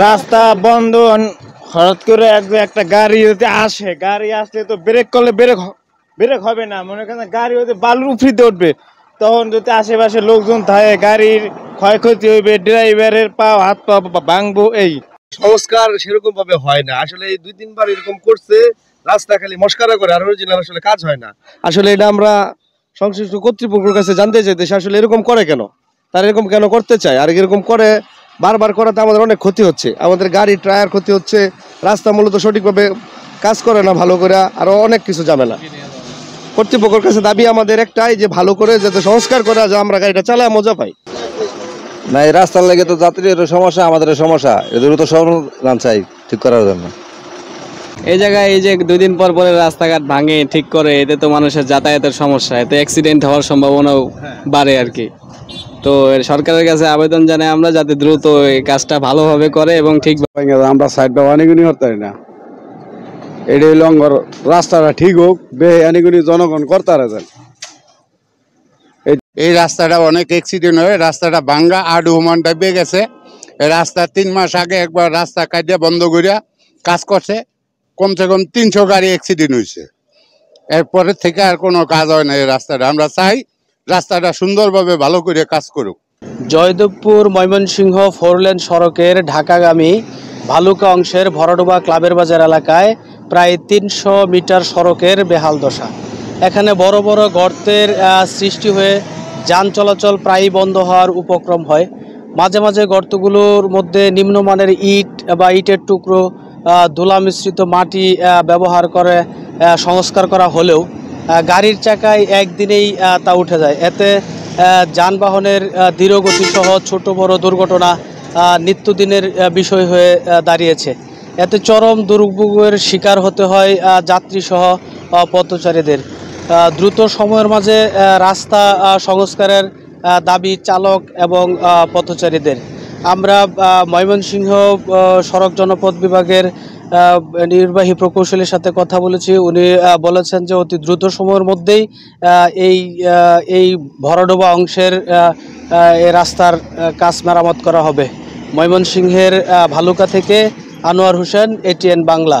রাস্তা বন্ধ হঠাৎ করে একটা গাড়ি যদি আসে, গাড়ি আসলে তো ব্রেক করলে ব্রেক হবে না, মনে করেন গাড়ি হতে বালুর উফরিতে উঠবে, তখন যদি আশেপাশে লোকজন থাকে গাড়ির ক্ষয়ক্ষতি হইবে, ড্রাইভারের পা হাত পা ভাঙবো। এই সংস্কার সেরকম ভাবে হয় না আসলে। এই 2-3 বার এরকম করছে, রাস্তা খালি মস্কারা করে, আর অরিজিনাল আসলে কাজ হয় না। আসলে এটা আমরা সংশ্লিষ্ট কর্তৃপক্ষের কাছে জানতে চাইতেছি আসলে এরকম করে কেন, তারা এরকম কেন করতে চায়, আর এরকম করে বারবার করাতে আমাদের অনেক ক্ষতি হচ্ছে, আমাদের গাড়ি টায়ার ক্ষতি হচ্ছে, রাস্তা মূলত সঠিকভাবে কাজ করে না ভালো করে, আরো অনেক কিছু ঝামেলা। কর্তৃপক্ষের কাছে দাবি আমাদের একটাই, যে ভালো করে যাতে সংস্কার করা যায়, আমরা গাড়িটা চালায় মজা পাই। না, এই রাস্তার লেগে তো যাত্রীর সমস্যা, আমাদের সমস্যা, এদের তো সমাধান চাই ঠিক করার জন্য। এই জায়গায় এই যে 2 দিন পর পরে রাস্তাঘাট ভাঙে ঠিক করে, এতে তো মানুষের যাতায়াতের সমস্যা, এতে অ্যাক্সিডেন্ট হওয়ার সম্ভাবনাও বাড়ে আর কি। তো সরকারের কাছে আবেদন জানাই আমরা, যাতে দ্রুত এই কাজটা ভালোভাবে করে এবং ঠিক আমরা সাইড বা অনেকগুলি করতে পারি না। এটাই লঙ্গর, রাস্তাটা ঠিক হোক, বেআইনিগুলি জনগণ করতে পারে। এই রাস্তাটা অনেক অ্যাক্সিডেন্ট হয়, রাস্তাটা ভাঙ্গা আডু হুমান টাইপে গেছে। এই রাস্তা 3 মাস আগে একবার রাস্তা কাটিয়ে বন্ধ করিয়া কাজ করছে, কমসে কম 300 গাড়ি অ্যাক্সিডেন্ট হয়েছে। এরপরে থেকে আর কোনো কাজ হয় না এই রাস্তাটা। আমরা চাই রাস্তাটা সুন্দরভাবে ভালো করে কাজ করুক। জয়দেবপুর ময়মনসিংহ 4 লেন সড়কের ঢাকাগামী ভালুকা অংশের ভরাডোবা ক্লাবের বাজার এলাকায় প্রায় 300 মিটার সড়কের বেহাল দশা। এখানে বড় বড় গর্তের সৃষ্টি হয়ে যান চলাচল প্রায়ই বন্ধ হওয়ার উপক্রম হয়। মাঝে মাঝে গর্তগুলোর মধ্যে নিম্নমানের ইট বা ইটের টুকরো, ধুলা মিশ্রিত মাটি ব্যবহার করে সংস্কার করা হলেও গাড়ির চাকায় একদিনেই তা উঠে যায়। এতে যানবাহনের ধীরগতি সহ ছোট বড় দুর্ঘটনা নিত্যদিনের বিষয় হয়ে দাঁড়িয়েছে। এতে চরম দুর্ভোগের শিকার হতে হয় যাত্রী সহ পথচারীদের। দ্রুত সময়ের মাঝে রাস্তা সংস্কারের দাবি চালক এবং পথচারীদের। আমরা ময়মনসিংহ সড়ক জনপথ বিভাগের নির্বাহী প্রকৌশলীর সাথে কথা বলেছি। উনি বলেছেন যে অতি দ্রুত সময়ের মধ্যেই এই ভরাডোবা অংশের এই রাস্তার কাজ মেরামত করা হবে। ময়মনসিংহের ভালুকা থেকে আনোয়ার হোসেন, ATN বাংলা।